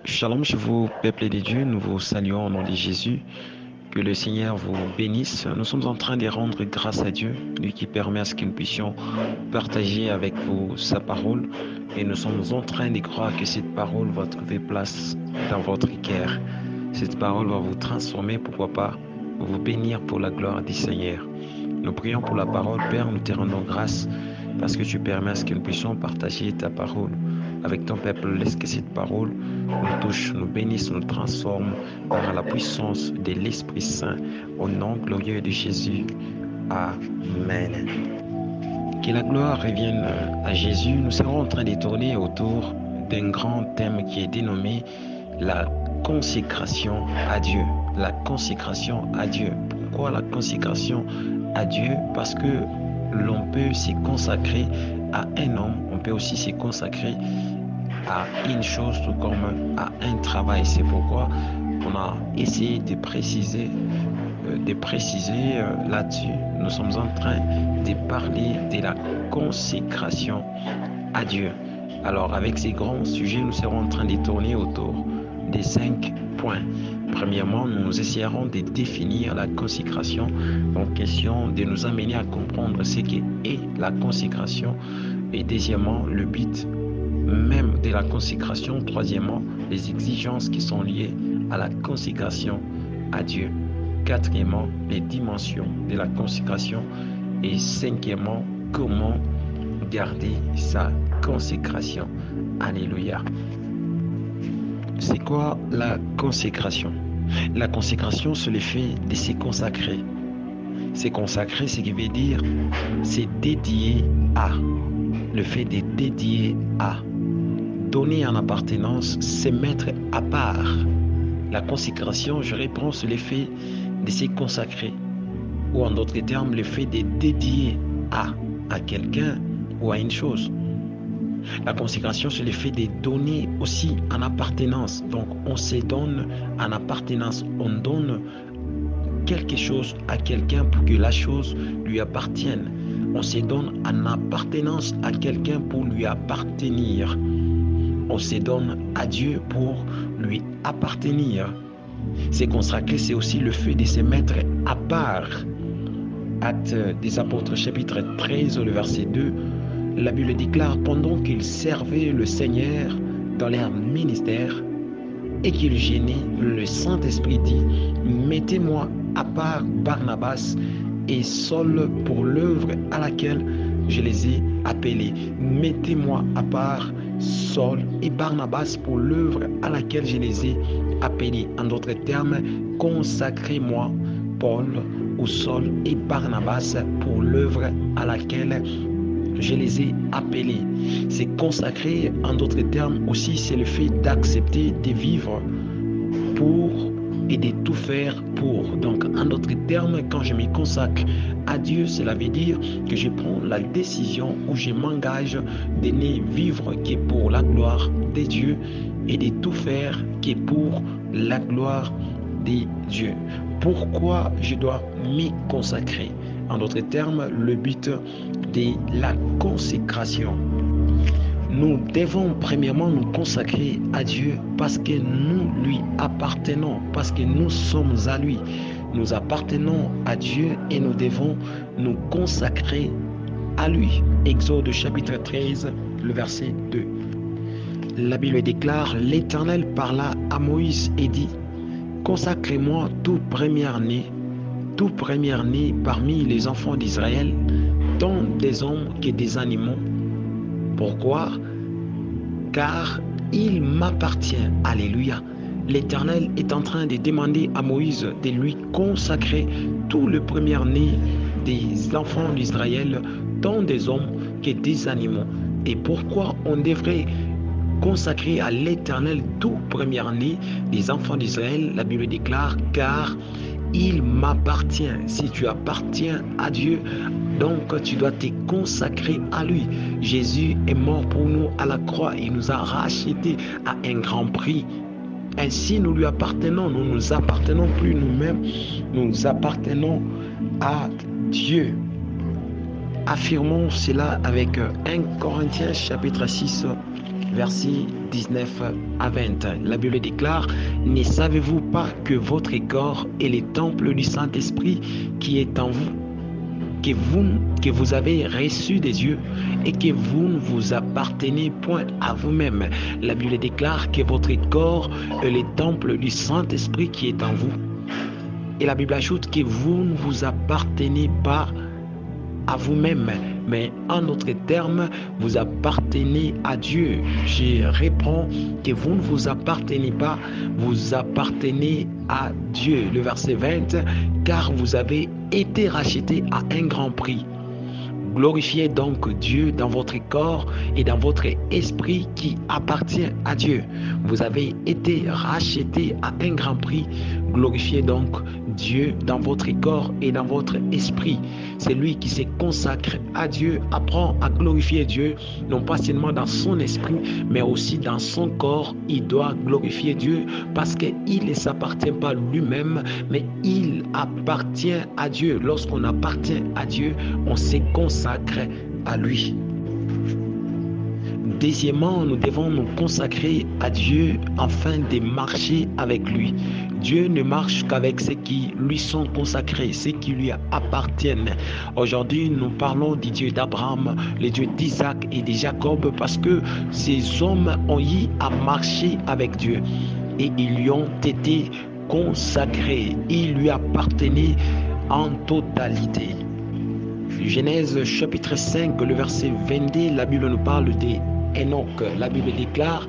Shalom chez vous, peuple de Dieu, nous vous saluons au nom de Jésus. Que le Seigneur vous bénisse. Nous sommes en train de rendre grâce à Dieu, lui qui permet à ce que nous puissions partager avec vous sa parole. Et nous sommes en train de croire que cette parole va trouver place dans votre cœur. Cette parole va vous transformer, pourquoi pas, vous bénir pour la gloire du Seigneur. Nous prions pour la parole. Père, nous te rendons grâce parce que tu permets à ce que nous puissions partager ta parole avec ton peuple. Laisse que cette parole nous touche, nous bénisse, nous transforme par la puissance de l'Esprit Saint. Au nom glorieux de Jésus. Amen. Que la gloire revienne à Jésus. Nous serons en train de tourner autour d'un grand thème qui est dénommé la consécration à Dieu. La consécration à Dieu. Pourquoi la consécration à Dieu? Parce que l'on peut se consacrer à un homme, on peut aussi se consacrer à une chose tout comme à un travail. C'est pourquoi on a essayé de préciser là-dessus. Nous sommes en train de parler de la consécration à Dieu. Alors avec ces grands sujets, nous serons en train de tourner autour des 5 points. Premièrement, nous essayerons de définir la consécration, donc question de nous amener à comprendre ce qu'est la consécration. Et deuxièmement, le but même de la consécration. Troisièmement, les exigences qui sont liées à la consécration à Dieu. Quatrièmement, les dimensions de la consécration. Et cinquièmement, comment garder sa consécration. Alléluia. C'est quoi la consécration? La consécration, c'est le fait de se consacrer. Se consacrer, ce qui veut dire, c'est dédié à. Le fait de dédier à. Donner en appartenance, se mettre à part. La consécration, je réponds, c'est le fait de se consacrer. Ou en d'autres termes, le fait de dédier à quelqu'un ou à une chose. La consécration, c'est le fait de donner aussi en appartenance. Donc, on se donne en appartenance. On donne quelque chose à quelqu'un pour que la chose lui appartienne. On se donne en appartenance à quelqu'un pour lui appartenir. On se donne à Dieu pour lui appartenir. Se consacrer, c'est aussi le fait de se mettre à part. Actes des Apôtres, chapitre 13, le verset 2. La Bible déclare, pendant qu'ils servaient le Seigneur dans leur ministère et qu'ils gênaient, le Saint-Esprit dit, mettez-moi à part Barnabas et Saul pour l'œuvre à laquelle je les ai appelés. Mettez-moi à part Saul et Barnabas pour l'œuvre à laquelle je les ai appelés. En d'autres termes, consacrez-moi Paul ou Saul et Barnabas pour l'œuvre à laquelle je les ai appelés. C'est consacrer, en d'autres termes aussi, c'est le fait d'accepter de vivre pour et de tout faire pour. Donc, en d'autres termes, quand je me consacre à Dieu, cela veut dire que je prends la décision où je m'engage de ne vivre que pour la gloire de Dieu et de tout faire que pour la gloire de Dieu. Pourquoi je dois m'y consacrer? En d'autres termes, le but de la consécration. Nous devons premièrement nous consacrer à Dieu parce que nous lui appartenons, parce que nous sommes à lui. Nous appartenons à Dieu et nous devons nous consacrer à lui. Exode chapitre 13, le verset 2. La Bible déclare, l'Éternel parla à Moïse et dit, consacrez-moi tout premier-né parmi les enfants d'Israël, tant des hommes que des animaux. Pourquoi? Car il m'appartient. Alléluia. L'Éternel est en train de demander à Moïse de lui consacrer tout le premier-né des enfants d'Israël, tant des hommes que des animaux. Et pourquoi on devrait consacrer à l'Éternel tout premier-né des enfants d'Israël? La Bible déclare, car il m'appartient. Si tu appartiens à Dieu, donc tu dois te consacrer à lui. Jésus est mort pour nous à la croix. Il nous a rachetés à un grand prix. Ainsi, nous lui appartenons. Nous ne nous appartenons plus nous-mêmes. Nous appartenons à Dieu. Affirmons cela avec 1 Corinthiens chapitre 6, versets 19 à 20. La Bible déclare: ne savez-vous pas que votre corps est le temple du Saint-Esprit qui est en vous, que vous avez reçu des dieux et que vous ne vous appartenez point à vous-même. La Bible déclare que votre corps est le temple du Saint-Esprit qui est en vous. Et la Bible ajoute que vous ne vous appartenez pas à vous-même, mais en d'autres termes, vous appartenez à Dieu. Je reprends que vous ne vous appartenez pas, vous appartenez à Dieu. Le verset 20, car vous avez été rachetés à un grand prix. Glorifiez donc Dieu dans votre corps et dans votre esprit qui appartient à Dieu. Vous avez été rachetés à un grand prix. Glorifiez donc Dieu dans votre corps et dans votre esprit. Celui qui se consacre à Dieu apprend à glorifier Dieu, non pas seulement dans son esprit, mais aussi dans son corps. Il doit glorifier Dieu parce qu'il ne s'appartient pas lui-même, mais il appartient à Dieu. Lorsqu'on appartient à Dieu, on se consacre à lui. Deuxièmement, nous devons nous consacrer à Dieu afin de marcher avec lui. Dieu ne marche qu'avec ceux qui lui sont consacrés, ceux qui lui appartiennent. Aujourd'hui, nous parlons du Dieu d'Abraham, le Dieu d'Isaac et de Jacob, parce que ces hommes ont eu à marcher avec Dieu et ils lui ont été consacrés. Ils lui appartenaient en totalité. Genèse chapitre 5, le verset 22, la Bible nous parle d'Enoch. La Bible déclare: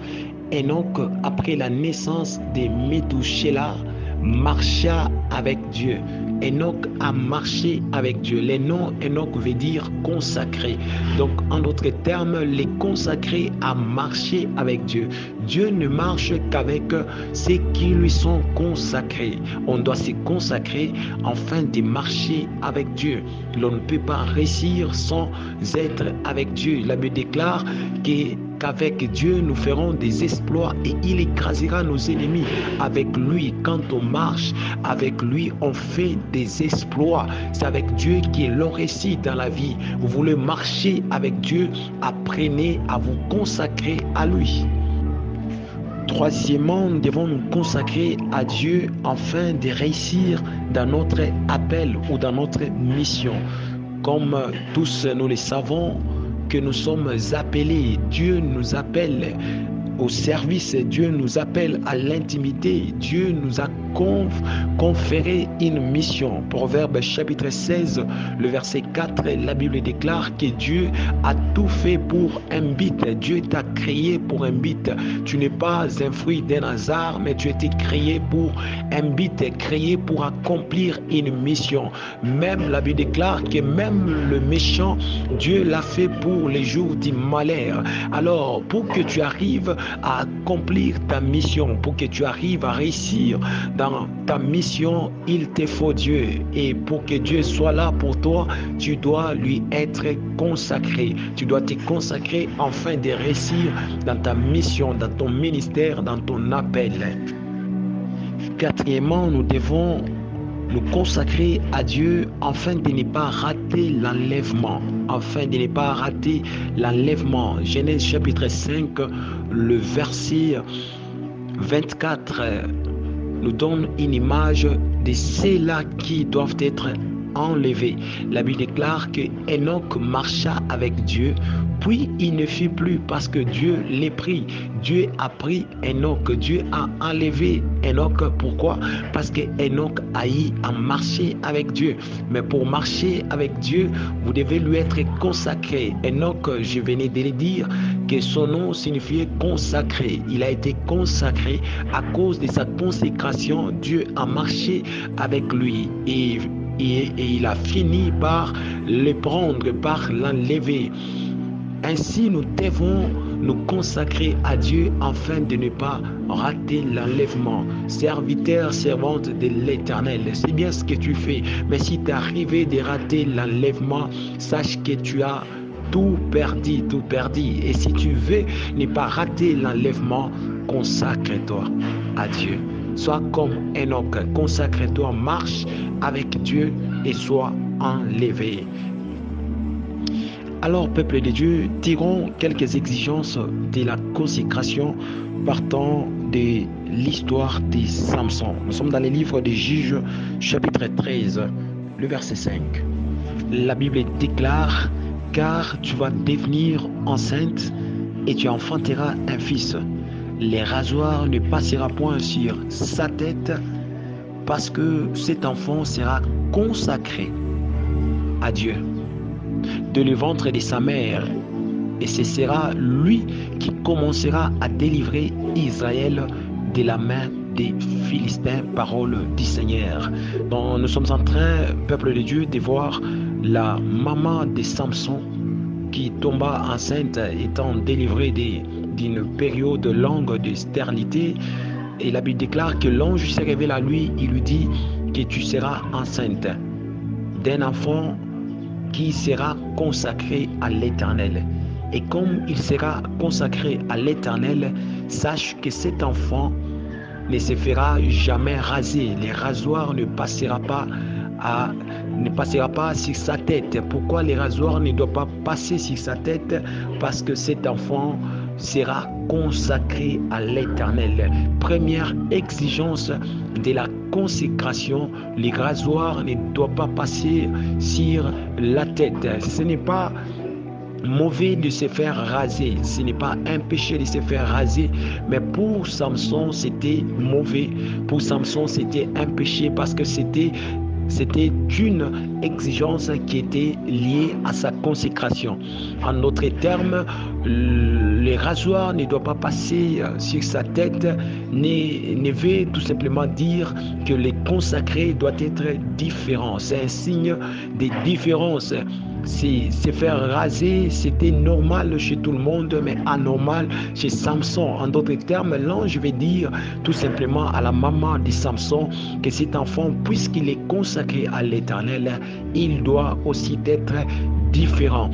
Enoch, après la naissance de Méthusélah, marcha avec Dieu. Enoch a marché avec Dieu. Le nom Enoch veut dire consacré. Donc, en d'autres termes, les consacrés a marché avec Dieu. Dieu ne marche qu'avec ceux qui lui sont consacrés. On doit se consacrer afin de marcher avec Dieu. L'on ne peut pas réussir sans être avec Dieu. La Bible déclare qu'avec Dieu, nous ferons des exploits et il écrasera nos ennemis. Avec lui, quand on marche, avec lui, on fait des exploits. C'est avec Dieu qui est le récit dans la vie. Vous voulez marcher avec Dieu, apprenez à vous consacrer à lui. Troisièmement, nous devons nous consacrer à Dieu afin de réussir dans notre appel ou dans notre mission. Comme tous nous le savons, que nous sommes appelés, Dieu nous appelle au service, Dieu nous appelle à l'intimité, Dieu nous a conféré une mission. Proverbe chapitre 16, le verset 4, la Bible déclare que Dieu a tout fait pour un but. Dieu t'a créé pour un but. Tu n'es pas un fruit d'un hasard, mais tu as été créé pour un but, créé pour accomplir une mission. Même la Bible déclare que même le méchant, Dieu l'a fait pour les jours du malheur. Alors, pour que tu arrives à accomplir ta mission, pour que tu arrives à réussir dans ta mission, il te faut Dieu. Et pour que Dieu soit là pour toi, tu dois lui être consacré. Tu dois te consacrer afin de réussir dans ta mission, dans ton ministère, dans ton appel. Quatrièmement, nous devons nous consacrer à Dieu afin de ne pas rater l'enlèvement. Afin de ne pas rater l'enlèvement. Genèse chapitre 5, le verset 24 nous donne une image de ceux-là qui doivent être enlevés. La Bible déclare que Enoch marcha avec Dieu, puis il ne fit plus parce que Dieu l'a pris. Dieu a pris Enoch, Dieu a enlevé Enoch. Pourquoi? Parce que Enoch a eu à marcher avec Dieu. Mais pour marcher avec Dieu, vous devez lui être consacré. Enoch, je venais de le dire, que son nom signifiait consacré. Il a été consacré à cause de sa consécration. Dieu a marché avec lui et il a fini par le prendre, par l'enlever. Ainsi, nous devons nous consacrer à Dieu afin de ne pas rater l'enlèvement. Serviteur, servante de l'Éternel, c'est bien ce que tu fais. Mais si tu es arrivé de rater l'enlèvement, sache que tu as tout perdu, tout perdu. Et si tu veux ne pas rater l'enlèvement, consacre-toi à Dieu. Sois comme Enoch, consacre-toi, marche avec Dieu et sois enlevé. Alors, peuple de Dieu, tirons quelques exigences de la consécration partant de l'histoire de Samson. Nous sommes dans le livre des Juges, chapitre 13, le verset 5. La Bible déclare: « Car tu vas devenir enceinte et tu enfanteras un fils. Les rasoirs ne passera point sur sa tête, parce que cet enfant sera consacré à Dieu de le ventre de sa mère, et ce sera lui qui commencera à délivrer Israël de la main des Philistins. » Parole du Seigneur. Donc, nous sommes en train, peuple de Dieu, de voir la maman de Samson qui tomba enceinte, étant délivrée d'une période longue de stérilité. Et la Bible déclare que l'ange s'est révélé à lui, il lui dit que tu seras enceinte d'un enfant qui sera consacré à l'Éternel. Et comme il sera consacré à l'Éternel, sache que cet enfant ne se fera jamais raser. Les rasoirs ne passera pas sur sa tête. Pourquoi les rasoirs ne doivent pas passer sur sa tête? Parce que cet enfant sera consacré à l'Éternel. Première exigence de la consécration, les rasoirs ne doivent pas passer sur la tête. Ce n'est pas mauvais de se faire raser, ce n'est pas un péché de se faire raser, mais pour Samson c'était mauvais, pour Samson c'était un péché, parce que c'était une exigence qui était liée à sa consécration. En d'autres termes, les rasoirs ne doivent pas passer sur sa tête, ne veut tout simplement dire que les consacrés doivent être différents. C'est un signe de différence. Se faire raser, c'était normal chez tout le monde, mais anormal chez Samson. En d'autres termes, l'ange veut dire tout simplement à la maman de Samson que cet enfant, puisqu'il est consacré à l'Éternel, il doit aussi être différent.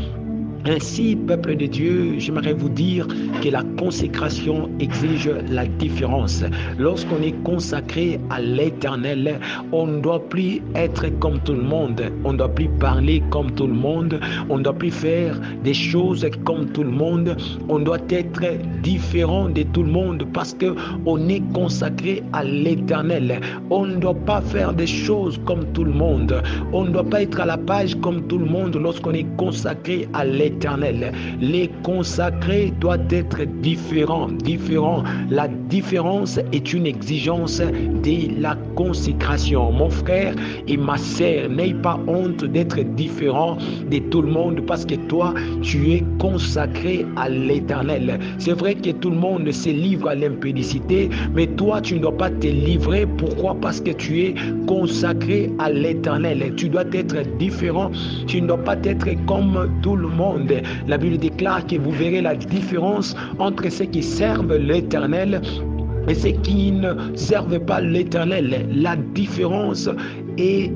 Ainsi, peuple de Dieu, j'aimerais vous dire que la consécration exige la différence. Lorsqu'on est consacré à l'Éternel, on ne doit plus être comme tout le monde. On ne doit plus parler comme tout le monde. On ne doit plus faire des choses comme tout le monde. On doit être différent de tout le monde parce qu'on est consacré à l'Éternel. On ne doit pas faire des choses comme tout le monde. On ne doit pas être à la page comme tout le monde lorsqu'on est consacré à l'Éternel. Les consacrés doivent être différents. La différence est une exigence de la consécration. Mon frère et ma sœur, n'aie pas honte d'être différent de tout le monde parce que toi, tu es consacré à l'Éternel. C'est vrai que tout le monde se livre à l'impudicité, mais toi, tu ne dois pas te livrer. Pourquoi? Parce que tu es consacré à l'Éternel. Tu dois être différent. Tu ne dois pas être comme tout le monde. La Bible déclare que vous verrez la différence entre ceux qui servent l'Éternel et ceux qui ne servent pas l'Éternel. La différence est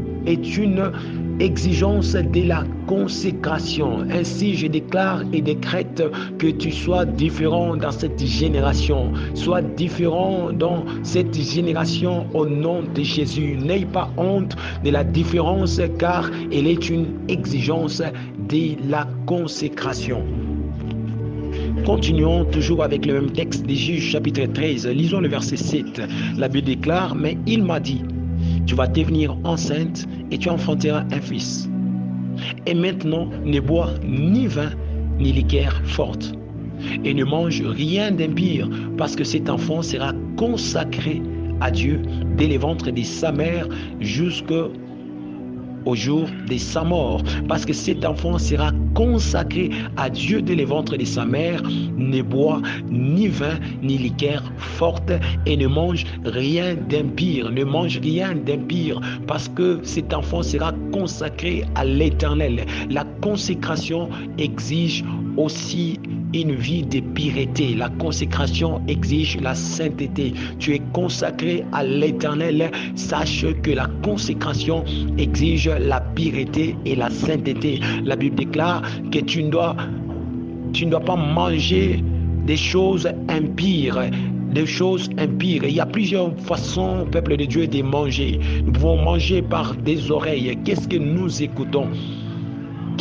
une exigence de la consécration. Ainsi, je déclare et décrète que tu sois différent dans cette génération. Sois différent dans cette génération au nom de Jésus. N'aie pas honte de la différence car elle est une exigence de la consécration. Continuons toujours avec le même texte des Juges chapitre 13. Lisons le verset 7. La Bible déclare: « Mais il m'a dit, tu vas devenir enceinte et tu enfanteras un fils. Et maintenant, ne bois ni vin ni liqueur forte, et ne mange rien d'impur, parce que cet enfant sera consacré à Dieu dès le ventre de sa mère jusqu'au jour de sa mort, parce que cet enfant sera consacré à Dieu dès le ventre de sa mère. Ne boit ni vin ni liqueur forte et ne mange rien d'impur. Ne mange rien d'impur parce que cet enfant sera consacré à l'Éternel. La consécration exige aussi une vie de pureté. La consécration exige la sainteté. Tu es consacré à l'Éternel. Sache que la consécration exige la pureté et la sainteté. La Bible déclare que tu ne dois pas manger des choses impures. Il y a plusieurs façons, peuple de Dieu, de manger. Nous pouvons manger par des oreilles. Qu'est-ce que nous écoutons?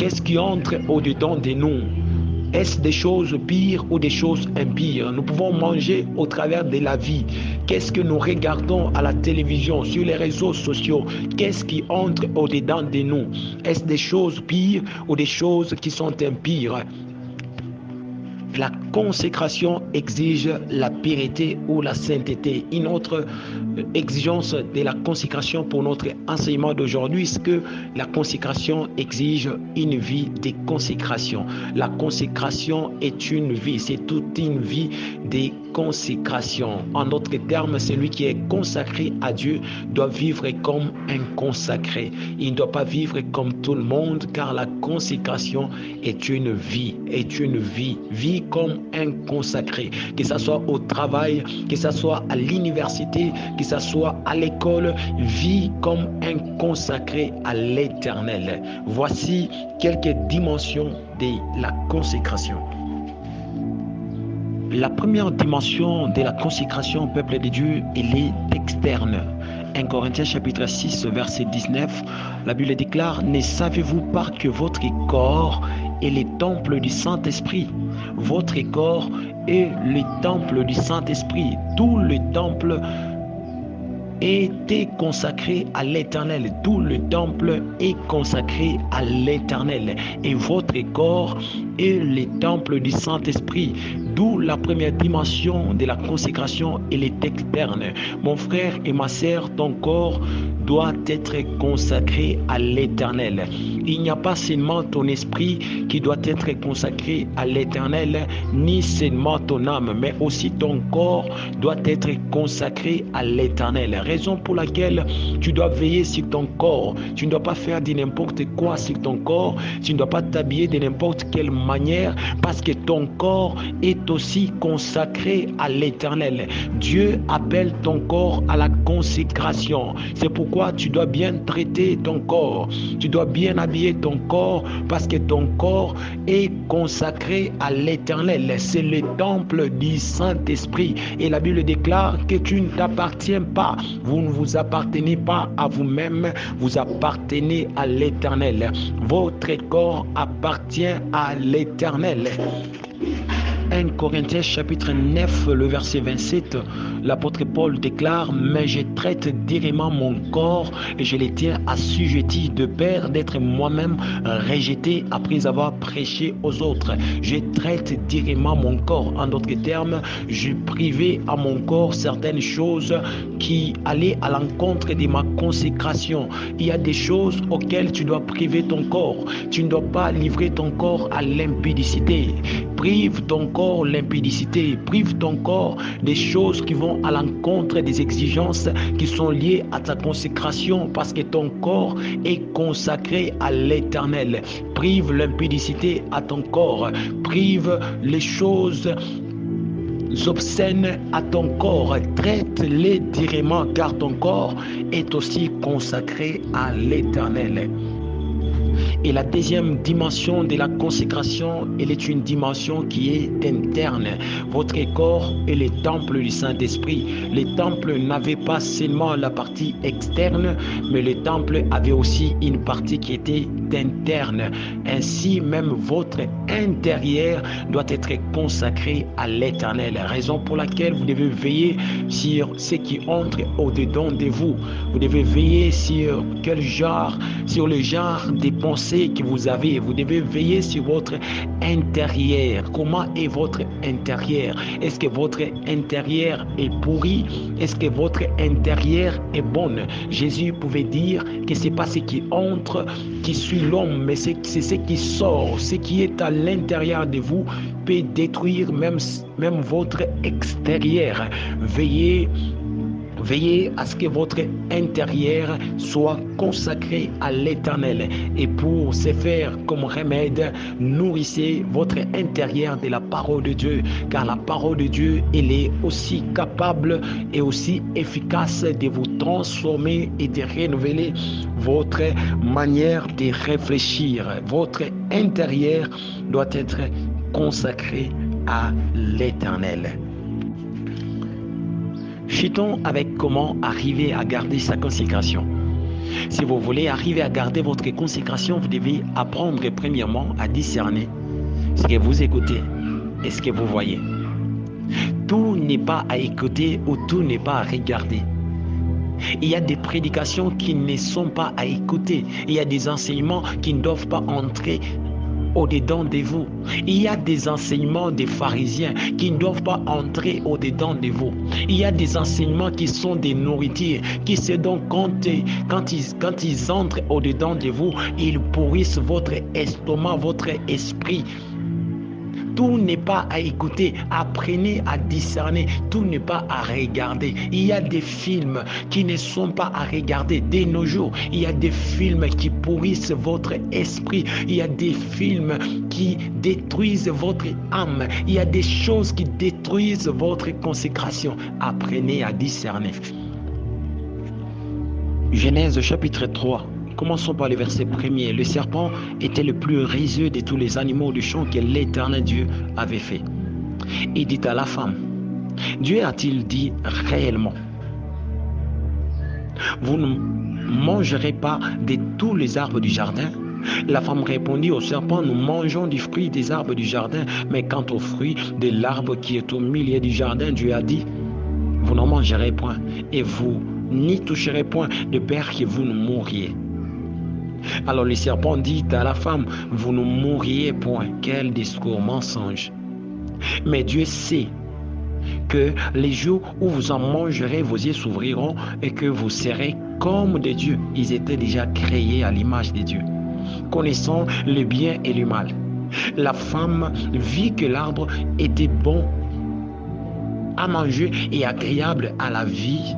Qu'est-ce qui entre au-dedans de nous? Est-ce des choses pires ou des choses impires? Nous pouvons manger au travers de la vie. Qu'est-ce que nous regardons à la télévision, sur les réseaux sociaux? Qu'est-ce qui entre au-dedans de nous? Est-ce des choses pires ou des choses qui sont impires? La consécration exige la pureté ou la sainteté. Une autre exigence de la consécration pour notre enseignement d'aujourd'hui, c'est que la consécration exige une vie de consécration. La consécration est une vie, c'est toute une vie de consécration. En d'autres termes, celui qui est consacré à Dieu doit vivre comme un consacré. Il ne doit pas vivre comme tout le monde, car la consécration est une vie, vie comme un consacré, que ce soit au travail, que ce soit à l'université, que ce soit à l'école, vie comme un consacré à l'Éternel. Voici quelques dimensions de la consécration. La première dimension de la consécration au peuple de Dieu, elle est externe. 1 Corinthiens chapitre 6, verset 19, la Bible déclare: ne savez-vous pas que votre corps est le temple du Saint-Esprit? Votre corps est le temple du Saint-Esprit. Tout le temple était consacré à l'Éternel. Tout le temple est consacré à l'Éternel. Et votre corps est le temple du Saint-Esprit. D'où la première dimension de la consécration, elle est externe. Mon frère et ma sœur, ton corps doit être consacré à l'Éternel. Il n'y a pas seulement ton esprit qui doit être consacré à l'Éternel, ni seulement ton âme, mais aussi ton corps doit être consacré à l'Éternel. Raison pour laquelle tu dois veiller sur ton corps. Tu ne dois pas faire de n'importe quoi sur ton corps. Tu ne dois pas t'habiller de n'importe quelle manière, parce que ton corps est aussi consacré à l'Éternel. Dieu appelle ton corps à la consécration. C'est pourquoi tu dois bien traiter ton corps. Tu dois bien habiller ton corps, parce que ton corps est consacré à l'Éternel. C'est le temple du Saint-Esprit. Et la Bible déclare que tu ne t'appartiens pas. Vous ne vous appartenez pas à vous-même. Vous appartenez à l'Éternel. Votre corps appartient à l'Éternel. 1 Corinthiens chapitre 9, le verset 27, l'apôtre Paul déclare: mais je traite directement mon corps et je les tiens assujettis, de peur d'être moi-même rejeté après avoir prêché aux autres. Je traite directement mon corps. En d'autres termes, je privais à mon corps certaines choses qui allaient à l'encontre de ma consécration. Il y a des choses auxquelles tu dois priver ton corps. Tu ne dois pas livrer ton corps à l'impudicité. Prive ton corps l'impudicité, prive ton corps des choses qui vont à l'encontre des exigences qui sont liées à ta consécration, parce que ton corps est consacré à l'Éternel. Prive l'impudicité à ton corps, prive les choses obscènes à ton corps, traite-les directement, car ton corps est aussi consacré à l'Éternel. Et la deuxième dimension de la consécration, elle est une dimension qui est interne. Votre corps est le temple du Saint-Esprit. Le temple n'avait pas seulement la partie externe, mais le temple avait aussi une partie qui était interne. Ainsi, même votre intérieur doit être consacré à l'Éternel. Raison pour laquelle vous devez veiller sur ce qui entre au-dedans de vous. Vous devez veiller sur le genre de pensées que vous avez. Vous devez veiller sur votre intérieur. Comment est votre intérieur? Est-ce que votre intérieur est pourri? Est-ce que votre intérieur est bon? Jésus pouvait dire que c'est pas ce qui entre qui suit l'homme, mais c'est ce qui sort. Ce qui est à l'intérieur de vous peut détruire même votre extérieur. Veillez à ce que votre intérieur soit consacré à l'Éternel. Et pour ce faire comme remède, nourrissez votre intérieur de la parole de Dieu. Car la parole de Dieu, elle est aussi capable et aussi efficace de vous transformer et de renouveler votre manière de réfléchir. Votre intérieur doit être consacré à l'Éternel. Chutons avec comment arriver à garder sa consécration. Si vous voulez arriver à garder votre consécration, vous devez apprendre premièrement à discerner ce que vous écoutez et ce que vous voyez. Tout n'est pas à écouter ou tout n'est pas à regarder. Il y a des prédications qui ne sont pas à écouter. Il y a des enseignements qui ne doivent pas entrer au-dedans de vous. Il y a des enseignements des pharisiens qui ne doivent pas entrer au-dedans de vous. Il y a des enseignements qui sont des nourritures, qui se donnent quand ils entrent au-dedans de vous, ils pourrissent votre estomac, votre esprit. Tout n'est pas à écouter. Apprenez à discerner. Tout n'est pas à regarder. Il y a des films qui ne sont pas à regarder. Dès nos jours, il y a des films qui pourrissent votre esprit. Il y a des films qui détruisent votre âme. Il y a des choses qui détruisent votre consécration. Apprenez à discerner. Genèse chapitre 3. Commençons par le verset 1er. Le serpent était le plus rusé de tous les animaux du champ que l'Éternel Dieu avait fait. Il dit à la femme, Dieu a-t-il dit réellement, vous ne mangerez pas de tous les arbres du jardin? La femme répondit au serpent, nous mangeons du fruit des arbres du jardin, mais quant au fruit de l'arbre qui est au milieu du jardin, Dieu a dit, vous n'en mangerez point, et vous n'y toucherez point, de peur que vous ne mouriez. Alors le serpent dit à la femme, vous ne mourriez point. Quel discours mensonge. Mais Dieu sait que les jours où vous en mangerez, vos yeux s'ouvriront et que vous serez comme des dieux. Ils étaient déjà créés à l'image de Dieu, connaissant le bien et le mal. La femme vit que l'arbre était bon à manger et agréable à la vie,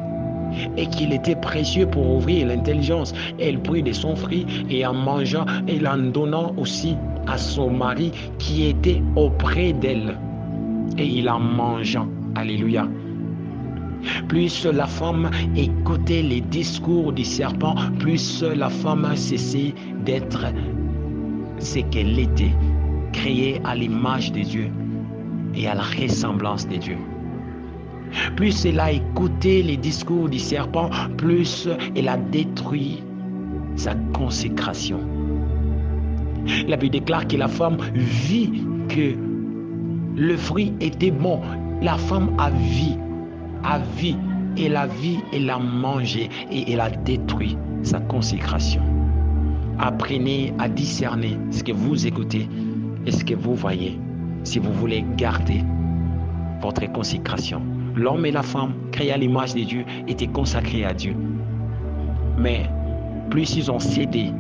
et qu'il était précieux pour ouvrir l'intelligence. Elle prit de son fruit et en mangeant et en donnant aussi à son mari qui était auprès d'elle. Et il en mangea. Alléluia. Plus la femme écoutait les discours du serpent, plus la femme cessait d'être ce qu'elle était, créée à l'image de Dieu et à la ressemblance de Dieu. Plus elle a écouté les discours du serpent, plus elle a détruit sa consécration. La Bible déclare que la femme vit que le fruit était bon. La femme a vu, elle a mangé et elle a détruit sa consécration. Apprenez à discerner ce que vous écoutez et ce que vous voyez si vous voulez garder votre consécration. L'homme et la femme, créés à l'image de Dieu, étaient consacrés à Dieu. Mais plus ils ont cédé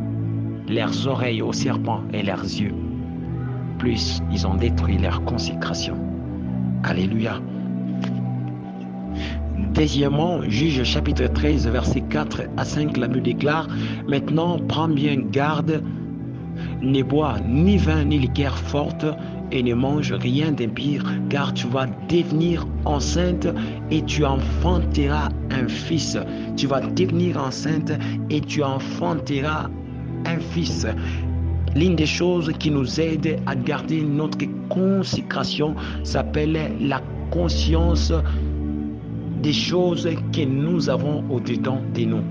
leurs oreilles au serpent et leurs yeux, plus ils ont détruit leur consécration. Alléluia. Deuxièmement, Juge chapitre 13, versets 4 à 5, la Bible déclare, « Maintenant, prends bien garde, ne bois ni vin ni liqueur forte, et ne mange rien d'impur, car tu vas devenir enceinte et tu enfanteras un fils. Tu vas devenir enceinte et tu enfanteras un fils. » L'une des choses qui nous aide à garder notre consécration s'appelle la conscience des choses que nous avons au-dedans de nous.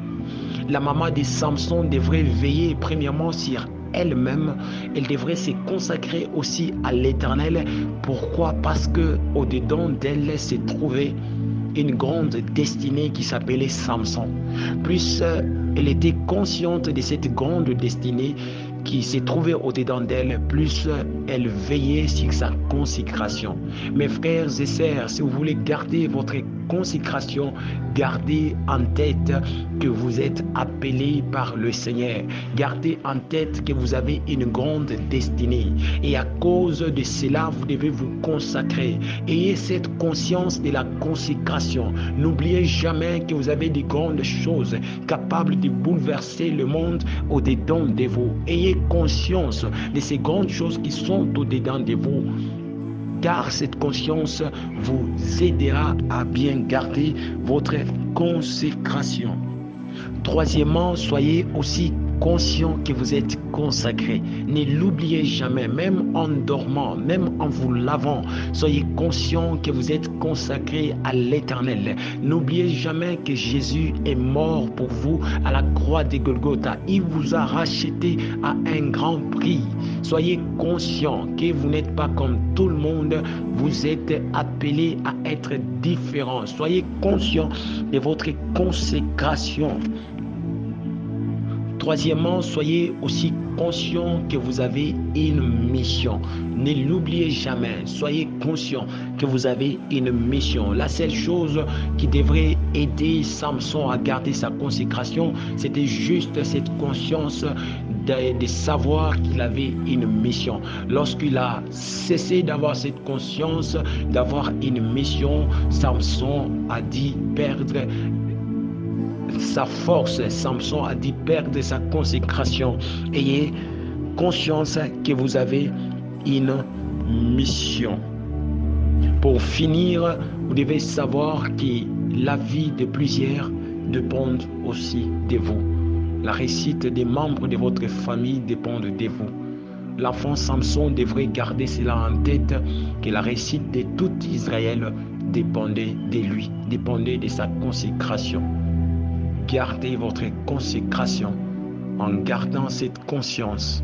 La maman de Samson devrait veiller premièrement sur elle-même. Elle devrait se consacrer aussi à l'Éternel. Pourquoi? Parce que au-dedans d'elle se trouvait une grande destinée qui s'appelait Samson. Plus elle était consciente de cette grande destinée qui se trouvait au-dedans d'elle, plus elle veillait sur sa consécration. Mes frères et sœurs, si vous voulez garder votre consécration, gardez en tête que vous êtes appelés par le Seigneur. Gardez en tête que vous avez une grande destinée. Et à cause de cela, vous devez vous consacrer. Ayez cette conscience de la consécration. N'oubliez jamais que vous avez de grandes choses capables de bouleverser le monde au-dedans de vous. Ayez conscience de ces grandes choses qui sont au-dedans de vous, car cette conscience vous aidera à bien garder votre consécration. Troisièmement, soyez aussi conscient que vous êtes consacré. Ne l'oubliez jamais, même en dormant, même en vous lavant. Soyez conscient que vous êtes consacré à l'Éternel. N'oubliez jamais que Jésus est mort pour vous à la croix de Golgotha. Il vous a racheté à un grand prix. Soyez conscient que vous n'êtes pas comme tout le monde. Vous êtes appelé à être différent. Soyez conscient de votre consécration. Troisièmement, soyez aussi conscient que vous avez une mission. Ne l'oubliez jamais. Soyez conscient que vous avez une mission. La seule chose qui devrait aider Samson à garder sa consécration, c'était juste cette conscience de savoir qu'il avait une mission. Lorsqu'il a cessé d'avoir cette conscience, d'avoir une mission, Samson a dit perdre sa force. Samson a dit perdre sa consécration. Ayez conscience que vous avez une mission. Pour finir, vous devez savoir que la vie de plusieurs dépend aussi de vous. La réussite des membres de votre famille dépend de vous. L'enfant Samson devrait garder cela en tête, que la réussite de tout Israël dépendait de lui, dépendait de sa consécration. Gardez votre consécration en gardant cette conscience